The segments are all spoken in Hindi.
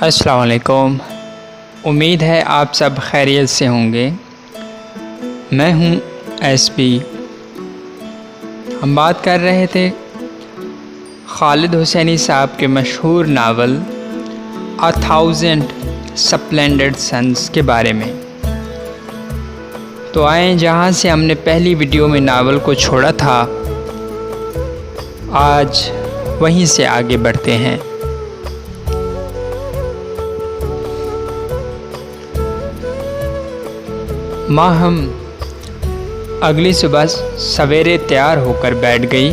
अस्सलाम वालेकुम। उम्मीद है आप सब खैरियत से होंगे। मैं हूं एसपी। हम बात कर रहे थे खालिद हुसैनी साहब के मशहूर novel a thousand splendid suns के बारे में। तो आए जहां से हमने पहली वीडियो में नावल को छोड़ा था, आज वहीं से आगे बढ़ते हैं। माँ हम अगली सुबह सवेरे तैयार होकर बैठ गई,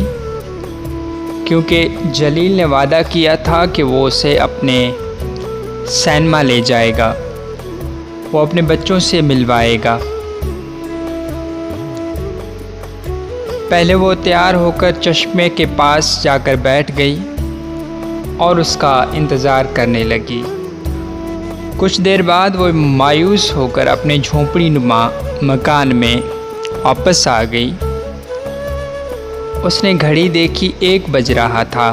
क्योंकि जलील ने वादा किया था कि वो उसे अपने सैनमा ले जाएगा, वो अपने बच्चों से मिलवाएगा। पहले वो तैयार होकर चश्मे के पास जाकर बैठ गई और उसका इंतज़ार करने लगी। कुछ देर बाद वो मायूस होकर अपने झोंपड़ी नुमा मकान में वापस आ गई। उसने घड़ी देखी, 1 बज रहा था।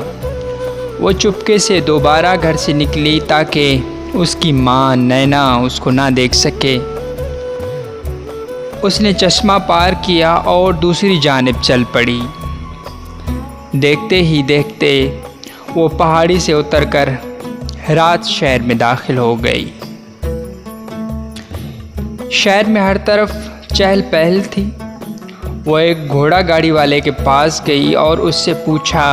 वो चुपके से दोबारा घर से निकली ताकि उसकी माँ नैना उसको ना देख सके। उसने चश्मा पार किया और दूसरी जानिब चल पड़ी। देखते ही देखते वो पहाड़ी से उतरकर हेरात शहर में दाखिल हो गई। शहर में हर तरफ चहल पहल थी। वो एक घोड़ा गाड़ी वाले के पास गई और उससे पूछा,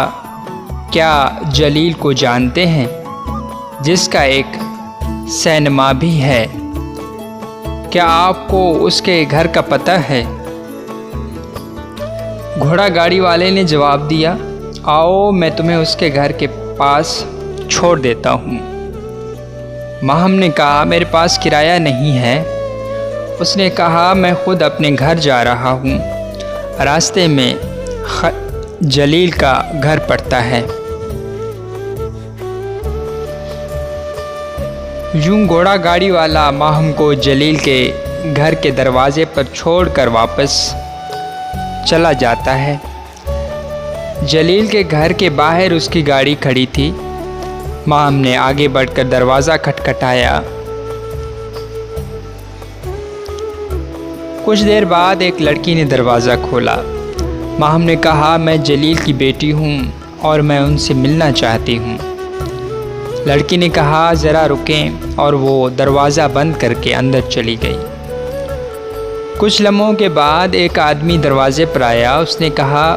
क्या जलील को जानते हैं, जिसका एक सैनमा भी है? क्या आपको उसके घर का पता है? घोड़ा गाड़ी वाले ने जवाब दिया, आओ मैं तुम्हें उसके घर के पास छोड़ देता हूँ। माहम ने कहा, मेरे पास किराया नहीं है। उसने कहा, मैं खुद अपने घर जा रहा हूँ, रास्ते में जलील का घर पड़ता है। यूं घोड़ा गाड़ी वाला माहम को जलील के घर के दरवाजे पर छोड़कर वापस चला जाता है। जलील के घर के बाहर उसकी गाड़ी खड़ी थी। माहम ने आगे बढ़कर दरवाज़ा खटखटाया। कुछ देर बाद एक लड़की ने दरवाज़ा खोला। माहम ने कहा, मैं जलील की बेटी हूँ और मैं उनसे मिलना चाहती हूँ। लड़की ने कहा, ज़रा रुकें, और वो दरवाज़ा बंद करके अंदर चली गई। कुछ लम्हों के बाद एक आदमी दरवाज़े पर आया। उसने कहा,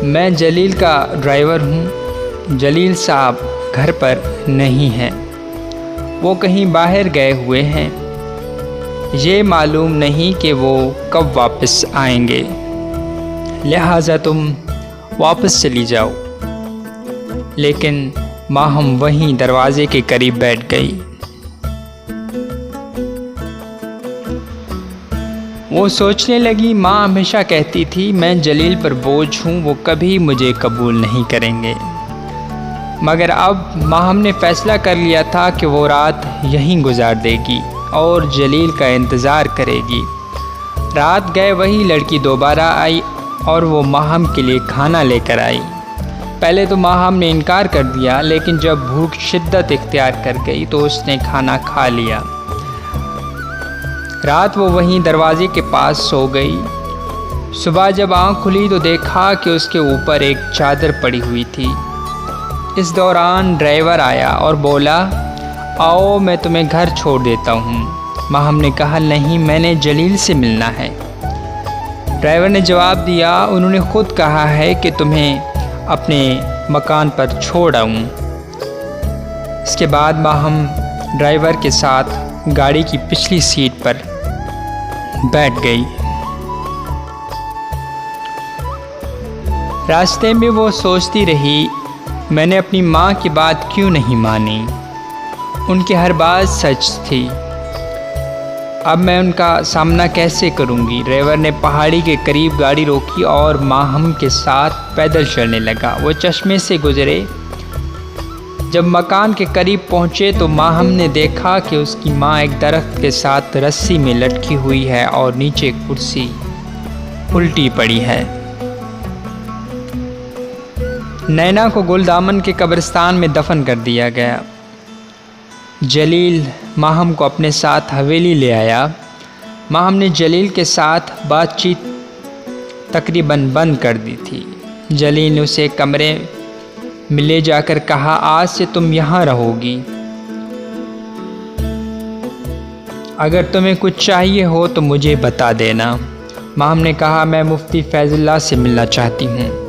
मैं जलील का ड्राइवर हूँ। जलील साहब घर पर नहीं हैं, वो कहीं बाहर गए हुए हैं। ये मालूम नहीं कि वो कब वापस आएंगे, लिहाजा तुम वापस चली जाओ। लेकिन माहम वहीं दरवाजे के करीब बैठ गई। वो सोचने लगी, माँ हमेशा कहती थी मैं जलील पर बोझ हूँ, वो कभी मुझे कबूल नहीं करेंगे। मगर अब माहम ने फ़ैसला कर लिया था कि वो रात यहीं गुजार देगी और जलील का इंतज़ार करेगी। रात गए वही लड़की दोबारा आई और वो माहम के लिए खाना लेकर आई। पहले तो माहम ने इनकार कर दिया, लेकिन जब भूख शिद्दत इख्तियार कर गई तो उसने खाना खा लिया। रात वो वहीं दरवाजे के पास सो गई। सुबह जब आँख खुली तो देखा कि उसके ऊपर एक चादर पड़ी हुई थी। इस दौरान ड्राइवर आया और बोला, आओ मैं तुम्हें घर छोड़ देता हूँ। माहम ने कहा, नहीं, मैंने जलील से मिलना है। ड्राइवर ने जवाब दिया, उन्होंने खुद कहा है कि तुम्हें अपने मकान पर छोड़ आऊँ। इसके बाद माहम ड्राइवर के साथ गाड़ी की पिछली सीट पर बैठ गई। रास्ते में वो सोचती रही, मैंने अपनी माँ की बात क्यों नहीं मानी। उनकी हर बात सच थी। अब मैं उनका सामना कैसे करूँगी। ड्राइवर ने पहाड़ी के करीब गाड़ी रोकी और माहम के साथ पैदल चलने लगा। वो चश्मे से गुजरे। जब मकान के करीब पहुँचे तो माहम ने देखा कि उसकी माँ एक दरख्त के साथ रस्सी में लटकी हुई है और नीचे कुर्सी उल्टी पड़ी है। नैना को गुलदामन के कब्रिस्तान में दफन कर दिया गया। जलील माहम को अपने साथ हवेली ले आया। माहम ने जलील के साथ बातचीत तकरीबन बंद कर दी थी। जलील ने उसे कमरे में ले जाकर कहा, आज से तुम यहाँ रहोगी। अगर तुम्हें कुछ चाहिए हो तो मुझे बता देना। माहम ने कहा, मैं मुफ्ती फैजुल्लाह से मिलना चाहती हूँ।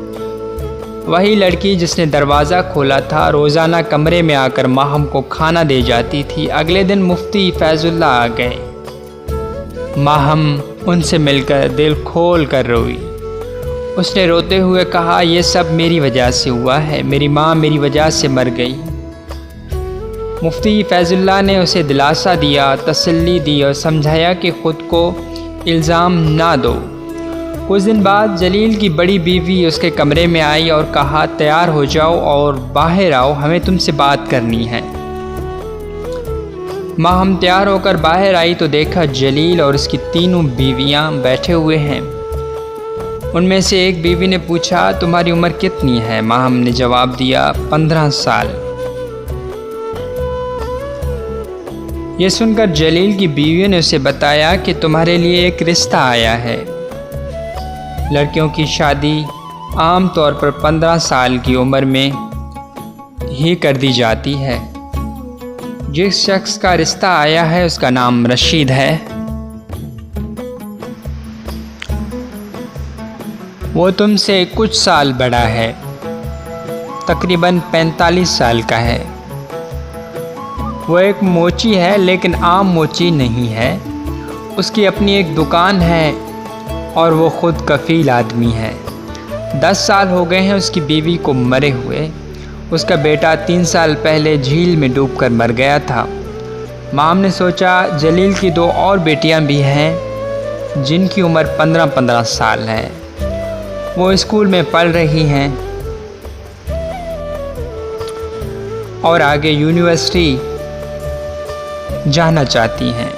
वही लड़की जिसने दरवाज़ा खोला था रोज़ाना कमरे में आकर माहम को खाना दे जाती थी। अगले दिन मुफ्ती फैजुल्लाह आ गए। माहम उनसे मिलकर दिल खोल कर रोई। उसने रोते हुए कहा, यह सब मेरी वजह से हुआ है। मेरी माँ मेरी वजह से मर गई। मुफ्ती फैजुल्लाह ने उसे दिलासा दिया, तसल्ली दी और समझाया कि ख़ुद को इल्ज़ाम ना दो। कुछ दिन बाद जलील की बड़ी बीवी उसके कमरे में आई और कहा, तैयार हो जाओ और बाहर आओ, हमें तुमसे बात करनी है। माहम तैयार होकर बाहर आई तो देखा जलील और उसकी तीनों बीवियां बैठे हुए हैं। उनमें से एक बीवी ने पूछा, तुम्हारी उम्र कितनी है? माहम ने जवाब दिया, 15 साल। ये सुनकर जलील की बीवियों ने उसे बताया कि तुम्हारे लिए एक रिश्ता आया है। लड़कियों की शादी आम तौर पर 15 साल की उम्र में ही कर दी जाती है। जिस शख्स का रिश्ता आया है उसका नाम रशीद है। वो तुमसे कुछ साल बड़ा है, तकरीबन 45 साल का है। वो एक मोची है, लेकिन आम मोची नहीं है। उसकी अपनी एक दुकान है और वो ख़ुद कफ़ील आदमी है। 10 साल हो गए हैं उसकी बीवी को मरे हुए। उसका बेटा 3 साल पहले झील में डूबकर मर गया था। माम ने सोचा, जलील की 2 और बेटियां भी हैं जिनकी उम्र 15-15 साल है। वो स्कूल में पढ़ रही हैं और आगे यूनिवर्सिटी जाना चाहती हैं।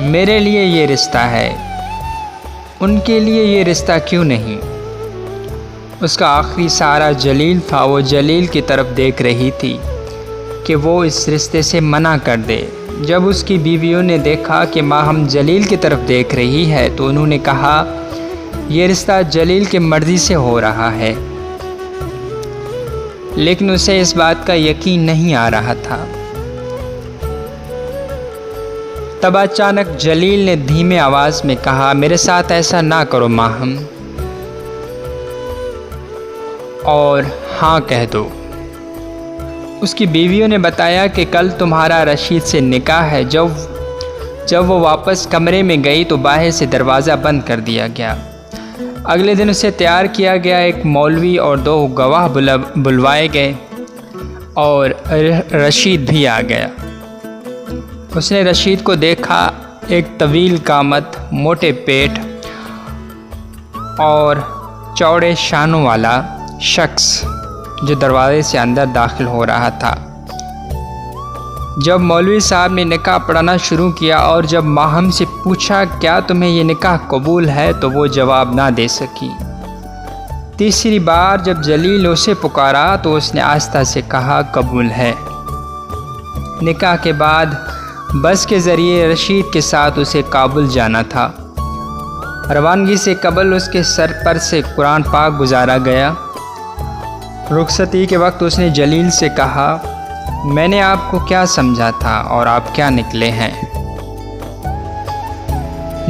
मेरे लिए ये रिश्ता है, उनके लिए ये रिश्ता क्यों नहीं? उसका आखिरी सहारा जलील था। वो जलील की तरफ देख रही थी कि वो इस रिश्ते से मना कर दे। जब उसकी बीवियों ने देखा कि माहम जलील की तरफ देख रही है तो उन्होंने कहा, यह रिश्ता जलील की मर्ज़ी से हो रहा है। लेकिन उसे इस बात का यकीन नहीं आ रहा था। तब अचानक जलील ने धीमे आवाज़ में कहा, मेरे साथ ऐसा ना करो माहम, और हाँ कह दो। उसकी बीवियों ने बताया कि कल तुम्हारा रशीद से निकाह है। जब वो वापस कमरे में गई तो बाहर से दरवाज़ा बंद कर दिया गया। अगले दिन उसे तैयार किया गया। एक मौलवी और 2 गवाह बुलवाए गए और रशीद भी आ गया। उसने रशीद को देखा, एक तवील कामत, मोटे पेट और चौड़े शानों वाला शख्स जो दरवाजे से अंदर दाखिल हो रहा था। जब मौलवी साहब ने निकाह पढ़ाना शुरू किया और जब माहम से पूछा, क्या तुम्हें ये निकाह कबूल है, तो वो जवाब ना दे सकी। तीसरी बार जब जलील ने उसे पुकारा तो उसने आस्था से कहा, कबूल है। निकाह के बाद बस के ज़रिए रशीद के साथ उसे काबुल जाना था। रवानगी से कबल उसके सर पर से कुरान पाक गुजारा गया। रुखसती के वक्त उसने जलील से कहा, मैंने आपको क्या समझा था और आप क्या निकले हैं?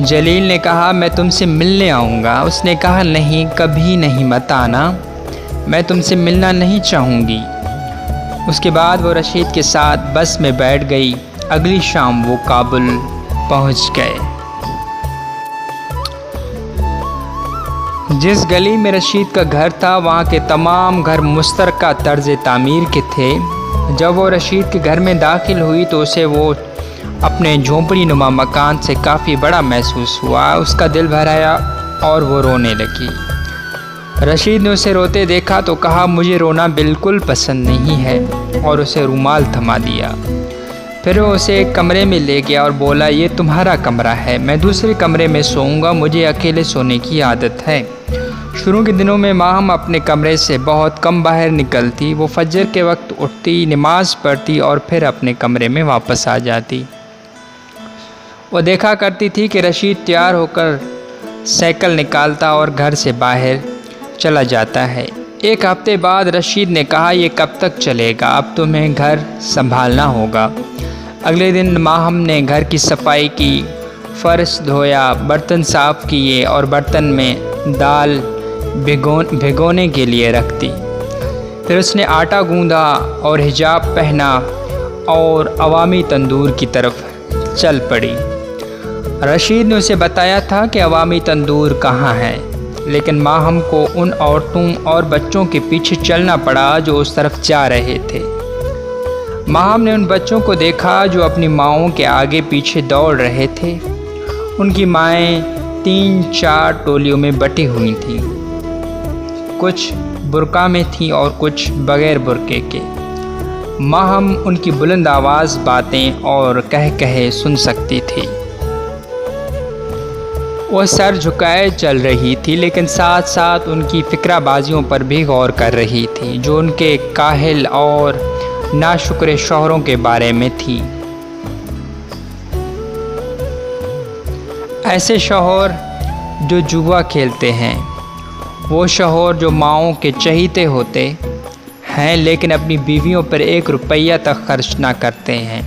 जलील ने कहा, मैं तुमसे मिलने आऊँगा। उसने कहा, नहीं, कभी नहीं, मत आना, मैं तुमसे मिलना नहीं चाहूँगी। उसके बाद वो रशीद के साथ बस में बैठ गई। अगली शाम वो काबुल पहुँच गए। जिस गली में रशीद का घर था वहाँ के तमाम घर मुश्तरका तर्ज तामीर के थे। जब वो रशीद के घर में दाखिल हुई तो उसे वो अपने झोंपड़ी नुमा मकान से काफ़ी बड़ा महसूस हुआ। उसका दिल भर आया और वो रोने लगी। रशीद ने उसे रोते देखा तो कहा, मुझे रोना बिल्कुल पसंद नहीं है, और उसे रुमाल थमा दिया। फिर वो उसे एक कमरे में ले गया और बोला, ये तुम्हारा कमरा है, मैं दूसरे कमरे में सोऊंगा, मुझे अकेले सोने की आदत है। शुरू के दिनों में माहम अपने कमरे से बहुत कम बाहर निकलती। वो फजर के वक्त उठती, नमाज पढ़ती और फिर अपने कमरे में वापस आ जाती। वो देखा करती थी कि रशीद तैयार होकर साइकिल निकालता और घर से बाहर चला जाता है। एक हफ्ते बाद रशीद ने कहा, ये कब तक चलेगा? अब तुम्हें घर संभालना होगा। अगले दिन माहम ने घर की सफाई की, फर्श धोया, बर्तन साफ़ किए और बर्तन में दाल भिगोने के लिए रख दी। फिर उसने आटा गूंदा और हिजाब पहना और अवामी तंदूर की तरफ चल पड़ी। रशीद ने उसे बताया था कि अवामी तंदूर कहाँ है, लेकिन माहम को उन औरतों और बच्चों के पीछे चलना पड़ा जो उस तरफ जा रहे थे। माहम ने उन बच्चों को देखा जो अपनी माँओं के आगे पीछे दौड़ रहे थे। उनकी माएँ 3-4 टोलियों में बटी हुई थीं। कुछ बुर्का में थीं और कुछ बगैर बुर्के के। माहम उनकी बुलंद आवाज़ बातें और कहे सुन सकती थी। वो सर झुकाए चल रही थी, लेकिन साथ साथ उनकी फ़िक्राबाजियों पर भी गौर कर रही थी जो उनके काहिल और नाशुक्र शौहरों के बारे में थी। ऐसे शौहर जो जुआ खेलते हैं, वो शौहर जो माँओं के चहीते होते हैं लेकिन अपनी बीवियों पर 1 रुपया तक खर्च ना करते हैं।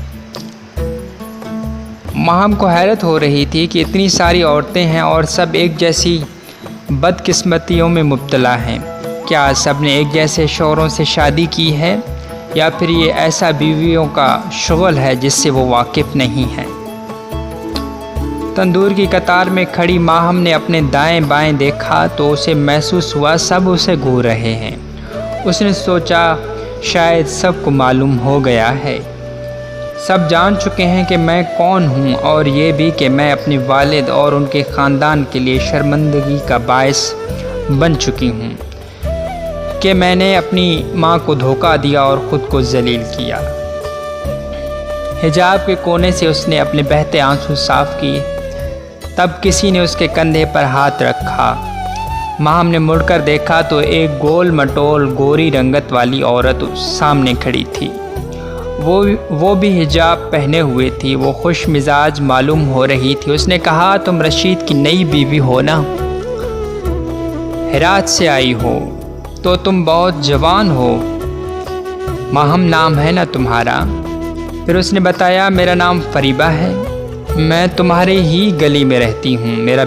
माहम को हैरत हो रही थी कि इतनी सारी औरतें हैं और सब एक जैसी बदकिस्मतियों में मुब्तला हैं। क्या सब ने एक जैसे शौहरों से शादी की है या फिर ये ऐसा बीवियों का शुगल है जिससे वो वाकिफ़ नहीं है? तंदूर की कतार में खड़ी माहम ने अपने दाएं बाएं देखा तो उसे महसूस हुआ सब उसे घूर रहे हैं। उसने सोचा शायद सबको मालूम हो गया है, सब जान चुके हैं कि मैं कौन हूँ और ये भी कि मैं अपने वालिद और उनके ख़ानदान के लिए शर्मिंदगी का बायस बन चुकी हूँ, कि मैंने अपनी माँ को धोखा दिया और ख़ुद को जलील किया। हिजाब के कोने से उसने अपने बहते आंसू साफ़ किए। तब किसी ने उसके कंधे पर हाथ रखा। माहम ने मुड़कर देखा तो एक गोल मटोल गोरी रंगत वाली औरत सामने खड़ी थी। वो भी हिजाब पहने हुए थी। वो खुश मिजाज मालूम हो रही थी। उसने कहा, तुम रशीद की नई बीवी हो ना? हेरात से आई हो तो तुम बहुत जवान हो। माहम नाम है ना तुम्हारा? फिर उसने बताया, मेरा नाम फरीबा है, मैं तुम्हारे ही गली में रहती हूँ। मेरा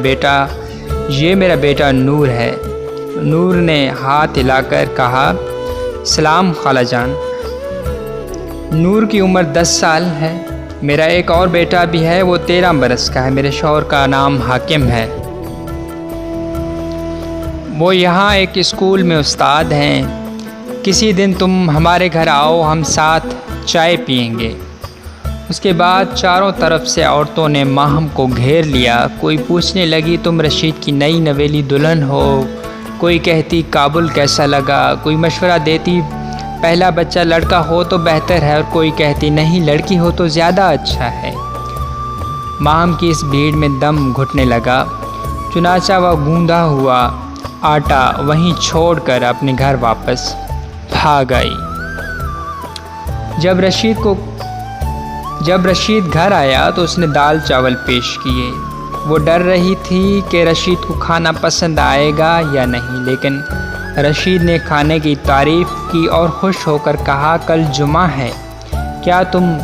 बेटा नूर है। नूर ने हाथ हिलाकर कहा, सलाम खालाजान। नूर की उम्र 10 साल है। मेरा एक और बेटा भी है, वो 13 बरस का है। मेरे शौहर का नाम हाकिम है, वो यहाँ एक स्कूल में उस्ताद हैं। किसी दिन तुम हमारे घर आओ, हम साथ चाय पियेंगे। उसके बाद चारों तरफ से औरतों ने माहम को घेर लिया। कोई पूछने लगी, तुम रशीद की नई नवेली दुल्हन हो? कोई कहती, काबुल कैसा लगा? कोई मशवरा देती, पहला बच्चा लड़का हो तो बेहतर है, और कोई कहती, नहीं लड़की हो तो ज़्यादा अच्छा है। माहम की इस भीड़ में दम घुटने लगा। चुनाचा वह गूंदा हुआ आटा वहीं छोड़कर अपने घर वापस भाग आई। जब रशीद घर आया तो उसने दाल चावल पेश किए। वो डर रही थी कि रशीद को खाना पसंद आएगा या नहीं, लेकिन रशीद ने खाने की तारीफ़ की और खुश होकर कहा, कल जुमा है, क्या तुम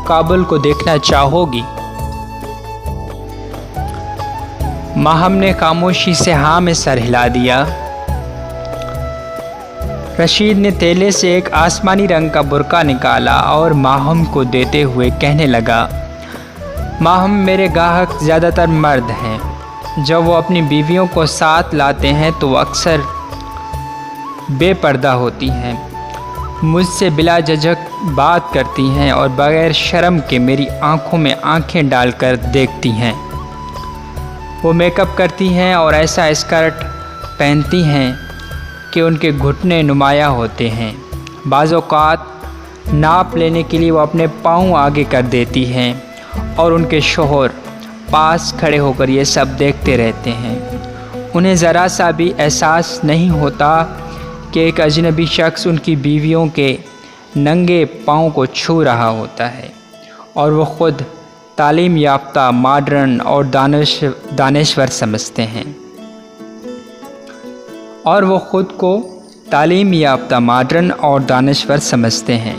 काबुल को देखना चाहोगी? माहम ने खामोशी से हाँ में सर हिला दिया। रशीद ने थैले से एक आसमानी रंग का बुर्का निकाला और माहम को देते हुए कहने लगा, माहम, मेरे ग्राहक ज़्यादातर मर्द हैं। जब वो अपनी बीवियों को साथ लाते हैं तो वो अक्सर बेपर्दा होती हैं, मुझसे बिला झिझक बात करती हैं और बग़ैर शर्म के मेरी आंखों में आंखें डालकर देखती हैं। वो मेकअप करती हैं और ऐसा स्कर्ट पहनती हैं कि उनके घुटने नुमाया होते हैं। बाज़ औक़ात नाप लेने के लिए वो अपने पाँव आगे कर देती हैं और उनके शौहर पास खड़े होकर ये सब देखते रहते हैं। उन्हें ज़रा सा भी एहसास नहीं होता कि एक अजनबी शख्स उनकी बीवियों के नंगे पाँव को छू रहा होता है और वो ख़ुद तालीम याफ्ता, मॉडर्न और दानिश्वर समझते हैं। और वो ख़ुद को तालीम याफ्ता, मॉडर्न और दानिश्वर समझते हैं,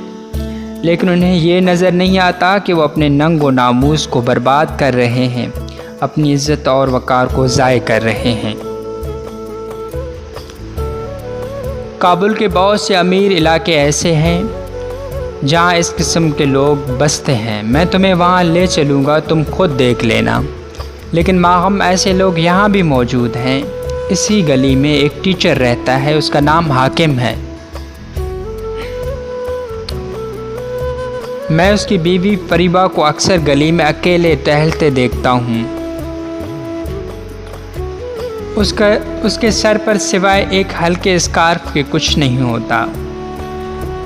लेकिन उन्हें ये नज़र नहीं आता कि वो अपने नंग व नामूस को बर्बाद कर रहे हैं, अपनी इज़्ज़त और वक़ार को ज़ाय कर रहे हैं। काबुल के बहुत से अमीर इलाके ऐसे हैं जहाँ इस किस्म के लोग बसते हैं। मैं तुम्हें वहाँ ले चलूँगा, तुम खुद देख लेना। लेकिन माहम ऐसे लोग यहाँ भी मौजूद हैं। इसी गली में एक टीचर रहता है, उसका नाम हाकिम है। मैं उसकी बीवी फरीबा को अक्सर गली में अकेले टहलते देखता हूँ। उसके सर पर सिवाय एक हल्के स्कार्फ के कुछ नहीं होता।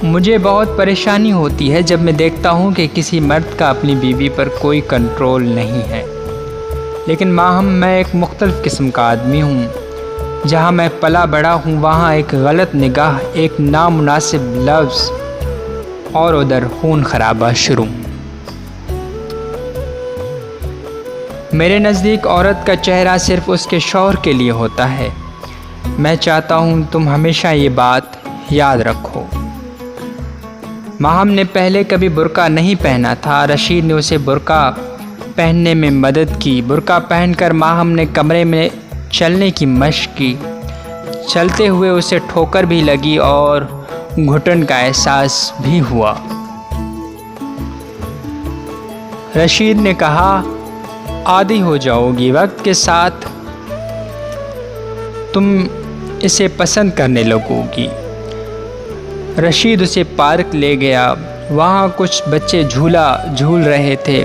मुझे बहुत परेशानी होती है जब मैं देखता हूँ कि किसी मर्द का अपनी बीवी पर कोई कंट्रोल नहीं है। लेकिन माहम मैं एक मुख्तलिफ किस्म का आदमी हूँ। जहाँ मैं पला बड़ा हूँ वहाँ एक गलत निगाह, एक नामुनासिब लफ्ज़ और उधर खून खराबा शुरू। मेरे नज़दीक औरत का चेहरा सिर्फ़ उसके शौहर के लिए होता है। मैं चाहता हूँ तुम हमेशा ये बात याद रखो। माहम ने पहले कभी बुर्का नहीं पहना था। रशीद ने उसे बुर्का पहनने में मदद की। बुर्का पहनकर माहम ने कमरे में चलने की मशक की। चलते हुए उसे ठोकर भी लगी और घुटन का एहसास भी हुआ। रशीद ने कहा, आदी हो जाओगी, वक्त के साथ तुम इसे पसंद करने लगोगी। रशीद उसे पार्क ले गया। वहाँ कुछ बच्चे झूला झूल रहे थे।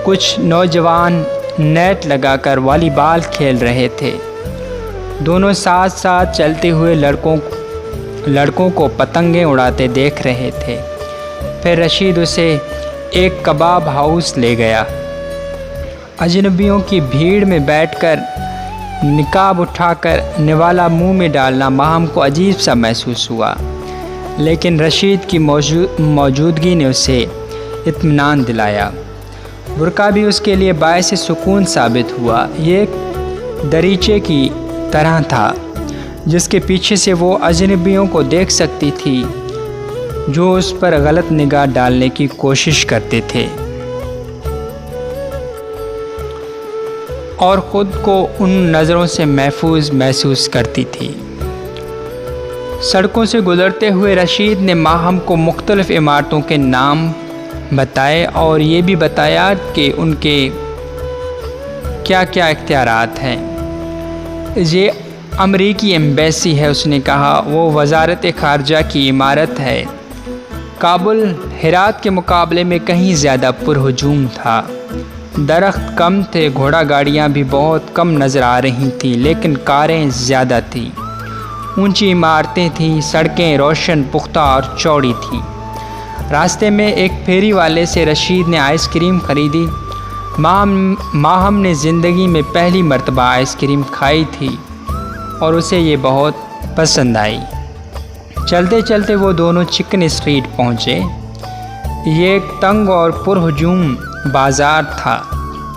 कुछ नौजवान नेट लगाकर वॉलीबॉल खेल रहे थे। दोनों साथ साथ चलते हुए लड़कों को पतंगें उड़ाते देख रहे थे। फिर रशीद उसे एक कबाब हाउस ले गया। अजनबियों की भीड़ में बैठकर निकाब उठाकर निवाला मुंह में डालना माहम को अजीब सा महसूस हुआ, लेकिन रशीद की मौजूदगी ने उसे इत्मीनान दिलाया। बुर्का भी उसके लिए बायस सुकून साबित हुआ। ये एक दरीचे की तरह था जिसके पीछे से वो अजनबियों को देख सकती थी जो उस पर गलत निगाह डालने की कोशिश करते थे और ख़ुद को उन नज़रों से महफूज महसूस करती थी। सड़कों से गुज़रते हुए रशीद ने माहम को मुख्तलिफ़ इमारतों के नाम बताए और ये भी बताया कि उनके क्या क्या इख्तियारात हैं। ये अमरीकी एम्बेसी है, उसने कहा। वो वज़ारत ख़ारजा की इमारत है। काबुल हेरात के मुकाबले में कहीं ज़्यादा पुरहुजूम था। दरख्त कम थे, घोड़ा गाड़ियाँ भी बहुत कम नज़र आ रही थीं, लेकिन कारें ज़्यादा थीं। ऊंची इमारतें थीं, सड़कें रोशन, पुख्ता और चौड़ी थीं। रास्ते में एक फेरी वाले से रशीद ने आइसक्रीम ख़रीदी। माहम ने ज़िंदगी में पहली मर्तबा आइसक्रीम खाई थी और उसे ये बहुत पसंद आई। चलते चलते वो दोनों चिकन स्ट्रीट पहुँचे। ये एक तंग और पुरहुजूम बाज़ार था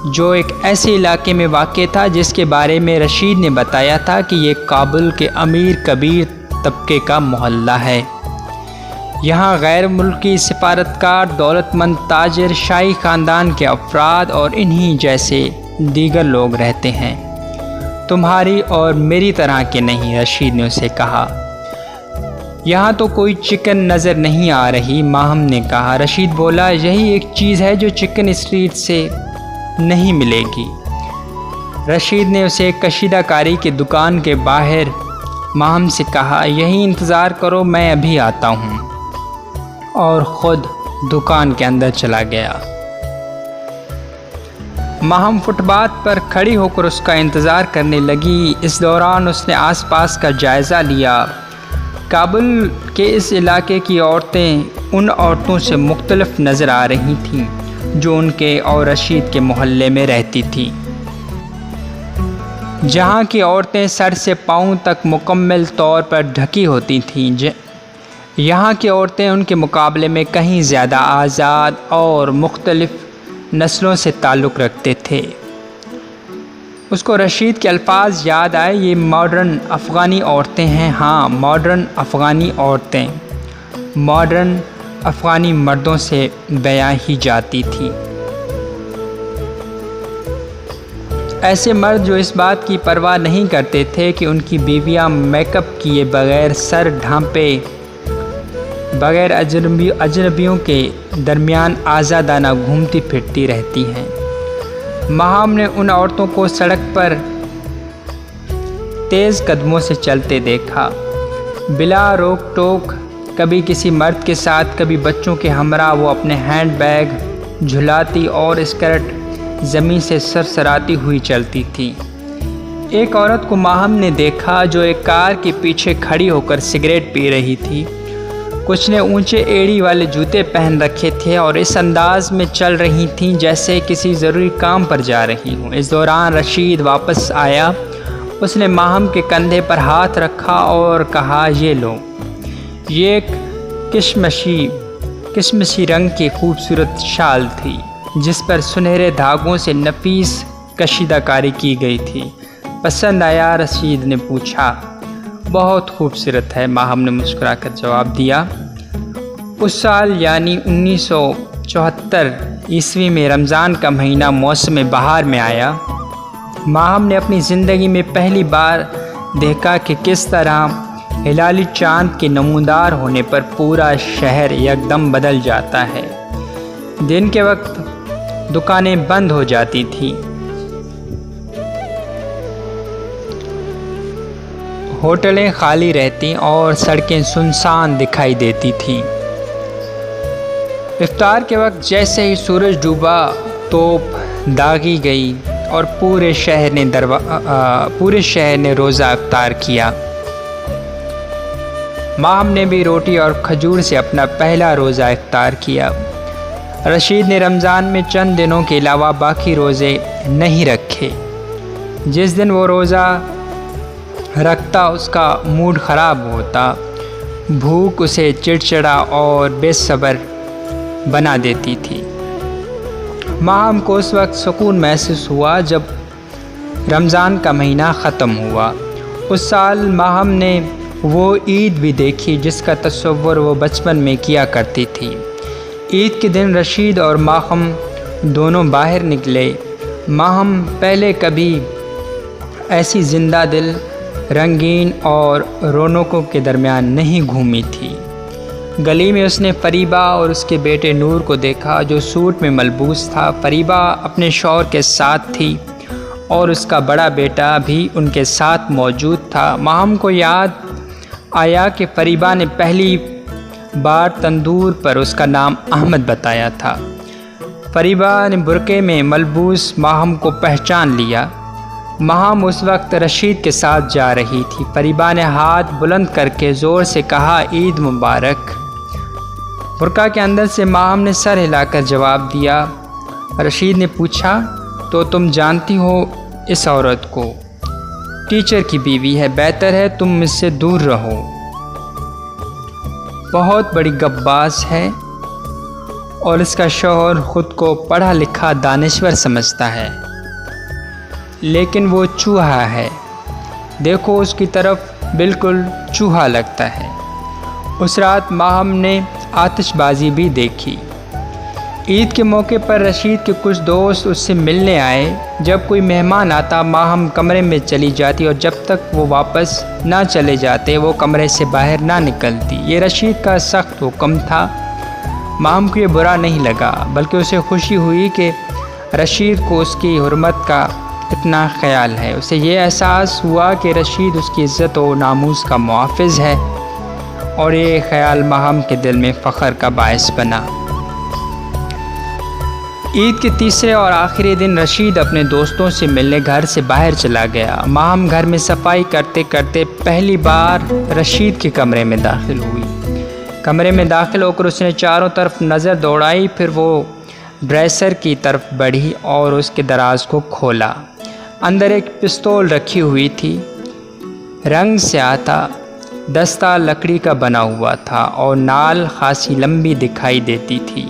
जो एक ऐसे इलाके में वाक़ था जिसके बारे में रशीद ने बताया था कि ये काबुल के अमीर कबीर तबके का मोहल्ला है। यहाँ गैर मुल्की सिफारतकार, दौलतमंद ताजिर, शाही ख़ानदान के अफराद और इन्हीं जैसे दीगर लोग रहते हैं। तुम्हारी और मेरी तरह के नहीं, रशीद ने उसे कहा। यहाँ तो कोई चिकन नज़र नहीं आ रही, माहम ने कहा। रशीद बोला, यही एक चीज़ है जो चिकन स्ट्रीट से नहीं मिलेगी। रशीद ने उसे कशीदाकारी की दुकान के बाहर माहम से कहा, यहीं इंतज़ार करो, मैं अभी आता हूँ, और ख़ुद दुकान के अंदर चला गया। माहम फुटपाथ पर खड़ी होकर उसका इंतज़ार करने लगी। इस दौरान उसने आसपास का जायज़ा लिया। काबुल के इस इलाके की औरतें उन औरतों से मुख्तलिफ नज़र आ रही थीं जो उनके और रशीद के मोहल्ले में रहती थीं। जहाँ की औरतें सर से पाँव तक मुकम्मल तौर पर ढकी होती थीं। यहाँ की औरतें उनके मुकाबले में कहीं ज़्यादा आज़ाद और मुख्तलिफ़ नस्लों से ताल्लुक़ रखते थे। उसको रशीद के अल्फाज याद आए, ये मॉडर्न अफ़गानी औरतें हैं। हाँ, मॉडर्न अफ़गानी औरतें मॉडर्न अफ़गानी मर्दों से बयां ही जाती थी। ऐसे मर्द जो इस बात की परवाह नहीं करते थे कि उनकी बीवियां मेकअप किए बगैर, सर ढांपे बगैर अजनबियों के दरमियान आज़ादाना घूमती फिरती रहती हैं। माहम ने उन औरतों को सड़क पर तेज़ कदमों से चलते देखा, बिला रोक टोक, कभी किसी मर्द के साथ, कभी बच्चों के हमरा वो अपने हैंड बैग झुलाती और स्कर्ट ज़मीन से सरसराती हुई चलती थी। एक औरत को माहम ने देखा जो एक कार के पीछे खड़ी होकर सिगरेट पी रही थी। कुछ ने ऊंचे एड़ी वाले जूते पहन रखे थे और इस अंदाज में चल रही थीं जैसे किसी ज़रूरी काम पर जा रही हूँ। इस दौरान रशीद वापस आया। उसने माहम के कंधे पर हाथ रखा और कहा, ये लो। ये एक किशमशी रंग की खूबसूरत शाल थी जिस पर सुनहरे धागों से नफीस कशीदाकारी की गई थी। पसंद आया? रशीद ने पूछा। बहुत खूबसूरत है, माहम ने मुस्कुराकर जवाब दिया। उस साल यानी 1974 ईस्वी में रमज़ान का महीना मौसम बहार में आया। माहम ने अपनी ज़िंदगी में पहली बार देखा कि किस तरह हिलाली चाँद के नमूदार होने पर पूरा शहर एकदम बदल जाता है। दिन के वक्त दुकानें बंद हो जाती थीं, होटलें खाली रहती और सड़कें सुनसान दिखाई देती थीं। इफ्तार के वक्त जैसे ही सूरज डूबा, तोप दागी गई और पूरे शहर ने रोज़ा इफ्तार किया। माहम ने भी रोटी और खजूर से अपना पहला रोज़ा इफ्तार किया। रशीद ने रमज़ान में चंद दिनों के अलावा बाकी रोज़े नहीं रखे। जिस दिन वो रोज़ा रखता उसका मूड ख़राब होता, भूख उसे चिड़चिड़ा और बेसब्र बना देती थी। माहम को उस वक्त सुकून महसूस हुआ जब रमज़ान का महीना ख़त्म हुआ। उस साल माहम ने वो ईद भी देखी जिसका तस्वुर वो बचपन में किया करती थी। ईद के दिन रशीद और माहम दोनों बाहर निकले। माहम पहले कभी ऐसी जिंदा दिल, रंगीन और रौनकों के दरमियान नहीं घूमी थी। गली में उसने फरीबा और उसके बेटे नूर को देखा जो सूट में मलबूस था। फरीबा अपने शौहर के साथ थी और उसका बड़ा बेटा भी उनके साथ मौजूद था। माहम को याद आया कि फरीबा ने पहली बार तंदूर पर उसका नाम अहमद बताया था। फरीबा ने बुरके में मलबूस माहम को पहचान लिया। माहम उस वक्त रशीद के साथ जा रही थी। फरीबा ने हाथ बुलंद करके ज़ोर से कहा, ईद मुबारक। बुरका के अंदर से माहम ने सर हिलाकर जवाब दिया। रशीद ने पूछा, तो तुम जानती हो इस औरत को? टीचर की बीवी है, बेहतर है तुम मुझसे दूर रहो। बहुत बड़ी गब्बास है और इसका शौहर ख़ुद को पढ़ा लिखा दानिश्वर समझता है, लेकिन वो चूहा है। देखो उसकी तरफ बिल्कुल चूहा लगता है। उस रात माहम ने आतिशबाजी भी देखी। ईद के मौके पर रशीद के कुछ दोस्त उससे मिलने आए। जब कोई मेहमान आता माहम कमरे में चली जाती और जब तक वो वापस ना चले जाते वो कमरे से बाहर ना निकलती। ये रशीद का सख्त हुक्म था। माहम को ये बुरा नहीं लगा, बल्कि उसे खुशी हुई कि रशीद को उसकी हुर्मत का इतना ख्याल है। उसे ये एहसास हुआ कि रशीद उसकी इज़्ज़त और नामूस का मुहाफ़िज़ है और ये ख्याल माहम के दिल में फ़ख्र का बायस बना। ईद के तीसरे और आखिरी दिन रशीद अपने दोस्तों से मिलने घर से बाहर चला गया। माहम घर में सफाई करते करते पहली बार रशीद के कमरे में दाखिल हुई। कमरे में दाखिल होकर उसने चारों तरफ नज़र दौड़ाई, फिर वो ड्रेसर की तरफ बढ़ी और उसके दराज को खोला। अंदर एक पिस्तौल रखी हुई थी। रंग स्याह था, दस्ता लकड़ी का बना हुआ था और नाल खासी लंबी दिखाई देती थी।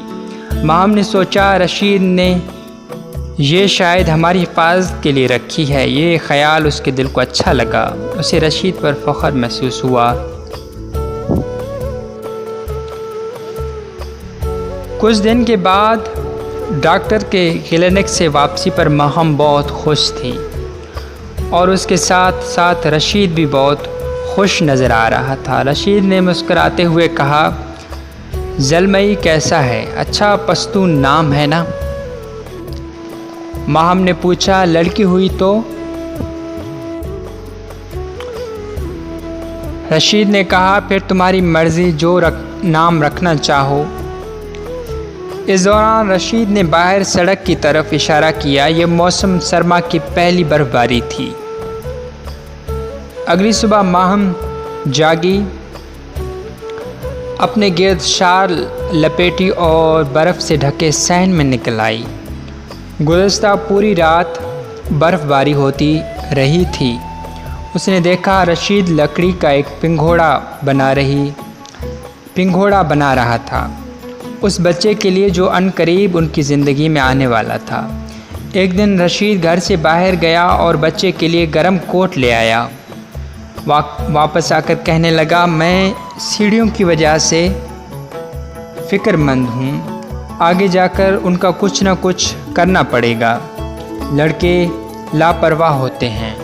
माहम ने सोचा रशीद ने ये शायद हमारी हिफाजत के लिए रखी है। ये ख्याल उसके दिल को अच्छा लगा। उसे रशीद पर फ़ख्र महसूस हुआ। कुछ दिन के बाद डॉक्टर के क्लिनिक से वापसी पर माहम बहुत खुश थी और उसके साथ साथ रशीद भी बहुत खुश नज़र आ रहा था। रशीद ने मुस्कुराते हुए कहा, ज़लमई कैसा है? अच्छा पश्तून नाम है ना? माहम ने पूछा। लड़की हुई तो? रशीद ने कहा, फिर तुम्हारी मर्ज़ी, जो नाम रखना चाहो। इस दौरान रशीद ने बाहर सड़क की तरफ इशारा किया। यह मौसम सरमा की पहली बर्फबारी थी। अगली सुबह माहम जागी, अपने गिर्द शाल लपेटी और बर्फ़ से ढके सहन में निकल आई। गुज़श्ता पूरी रात बर्फ़बारी होती रही थी। उसने देखा रशीद लकड़ी का एक पिंघोड़ा बना रहा था, उस बच्चे के लिए जो अनकरीब उनकी ज़िंदगी में आने वाला था। एक दिन रशीद घर से बाहर गया और बच्चे के लिए गर्म कोट ले आया। वापस आकर कहने लगा, मैं सीढ़ियों की वजह से फ़िक्रमंद हूँ। आगे जाकर उनका कुछ न कुछ करना पड़ेगा। लड़के लापरवाह होते हैं।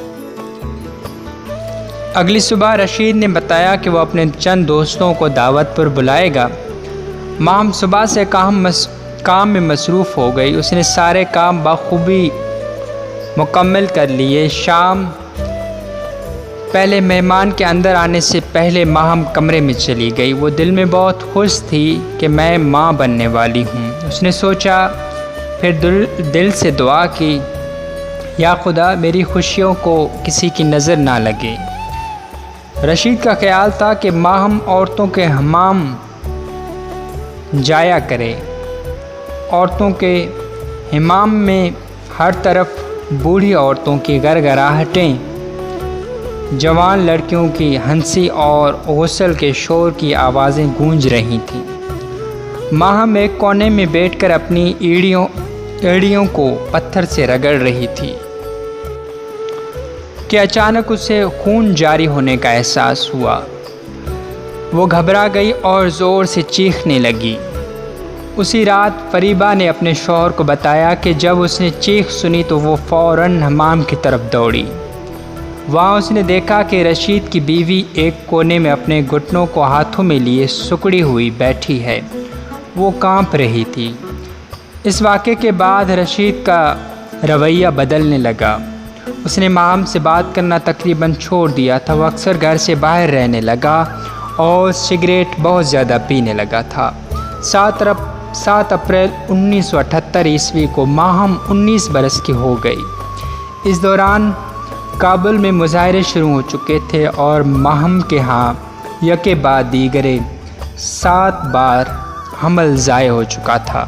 अगली सुबह रशीद ने बताया कि वह अपने चंद दोस्तों को दावत पर बुलाएगा। माहम सुबह से काम में मसरूफ़ हो गई। उसने सारे काम बखूबी मुकम्मल कर लिए। शाम पहले मेहमान के अंदर आने से पहले माहम कमरे में चली गई। वो दिल में बहुत खुश थी कि मैं माँ बनने वाली हूँ। उसने सोचा, फिर दिल से दुआ की, या खुदा मेरी खुशियों को किसी की नज़र ना लगे। रशीद का ख्याल था कि माहम औरतों के हमाम जाया करे। औरतों के हमाम में हर तरफ बूढ़ी औरतों की गड़गड़ाहटें, जवान लड़कियों की हंसी और गुस्ल के शोर की आवाज़ें गूंज रही थीं। माहम एक कोने में बैठकर अपनी एड़ियों को पत्थर से रगड़ रही थी कि अचानक उसे खून जारी होने का एहसास हुआ। वो घबरा गई और ज़ोर से चीखने लगी। उसी रात फरीबा ने अपने शौहर को बताया कि जब उसने चीख सुनी तो वो फ़ौरन हमाम की तरफ दौड़ी। वहाँ उसने देखा कि रशीद की बीवी एक कोने में अपने घुटनों को हाथों में लिए सुकड़ी हुई बैठी है। वो कांप रही थी। इस वाक़े के बाद रशीद का रवैया बदलने लगा। उसने माहम से बात करना तकरीबन छोड़ दिया था। वह अक्सर घर से बाहर रहने लगा और सिगरेट बहुत ज़्यादा पीने लगा था। 7 अप्रैल 1978 ईस्वी को माहम 19 बरस की हो गई। इस दौरान काबुल में मुजाहरे शुरू हो चुके थे और माहम के यहाँ यके बाद दीगरे 7 बार हमल ज़ाय हो चुका था।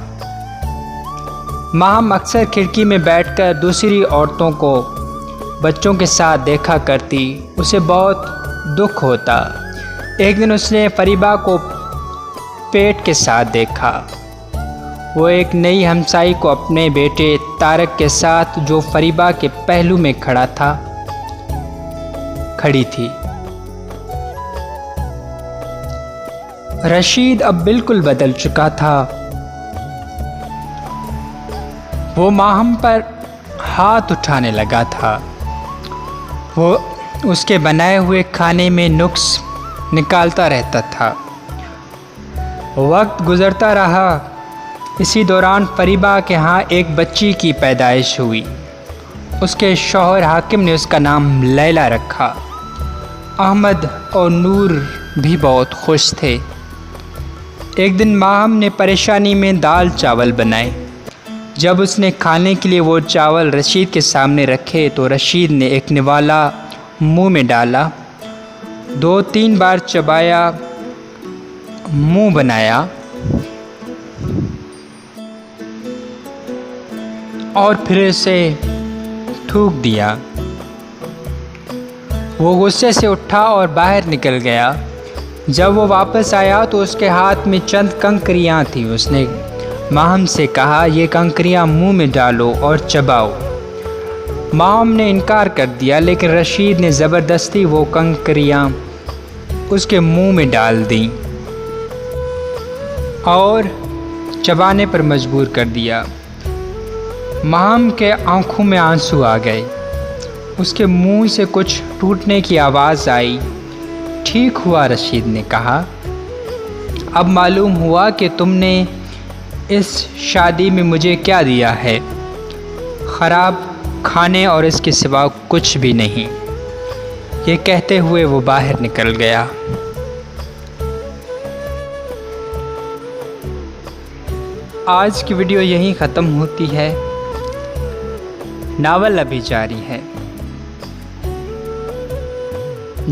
माहम अक्सर खिड़की में बैठकर दूसरी औरतों को बच्चों के साथ देखा करती। उसे बहुत दुख होता। एक दिन उसने फरीबा को पेट के साथ देखा। वो एक नई हमसाई को अपने बेटे तारक के साथ, जो फरीबा के पहलू में खड़ी थी। रशीद अब बिल्कुल बदल चुका था। वो माहम पर हाथ उठाने लगा था। वो उसके बनाए हुए खाने में नुक्स निकालता रहता था। वक्त गुज़रता रहा। इसी दौरान फरीबा के यहाँ एक बच्ची की पैदाइश हुई। उसके शौहर हाकिम ने उसका नाम लैला रखा। अहमद और नूर भी बहुत खुश थे। एक दिन माहम ने परेशानी में दाल चावल बनाए। जब उसने खाने के लिए वो चावल रशीद के सामने रखे तो रशीद ने एक निवाला मुंह में डाला, 2-3 बार चबाया, मुंह बनाया और फिर इसे थूक दिया। वो गुस्से से उठा और बाहर निकल गया। जब वो वापस आया तो उसके हाथ में चंद कंकरियाँ थीं। उसने माहम से कहा, ये कंकरियाँ मुंह में डालो और चबाओ। माहम ने इनकार कर दिया, लेकिन रशीद ने ज़बरदस्ती वो कंकरियाँ उसके मुंह में डाल दी और चबाने पर मजबूर कर दिया। माहम के आंखों में आंसू आ गए। उसके मुंह से कुछ टूटने की आवाज़ आई। ठीक हुआ, रशीद ने कहा। अब मालूम हुआ कि तुमने इस शादी में मुझे क्या दिया है। ख़राब खाने और इसके सिवा कुछ भी नहीं। ये कहते हुए वो बाहर निकल गया। आज की वीडियो यहीं ख़त्म होती है। नावल अभी जारी है।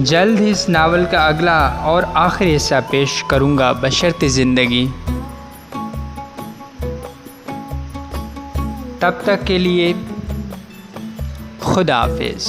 जल्द ही इस नावल का अगला और आखिरी हिस्सा पेश करूंगा, बशर्ते ज़िंदगी। तब तक के लिए खुदा हाफिज़।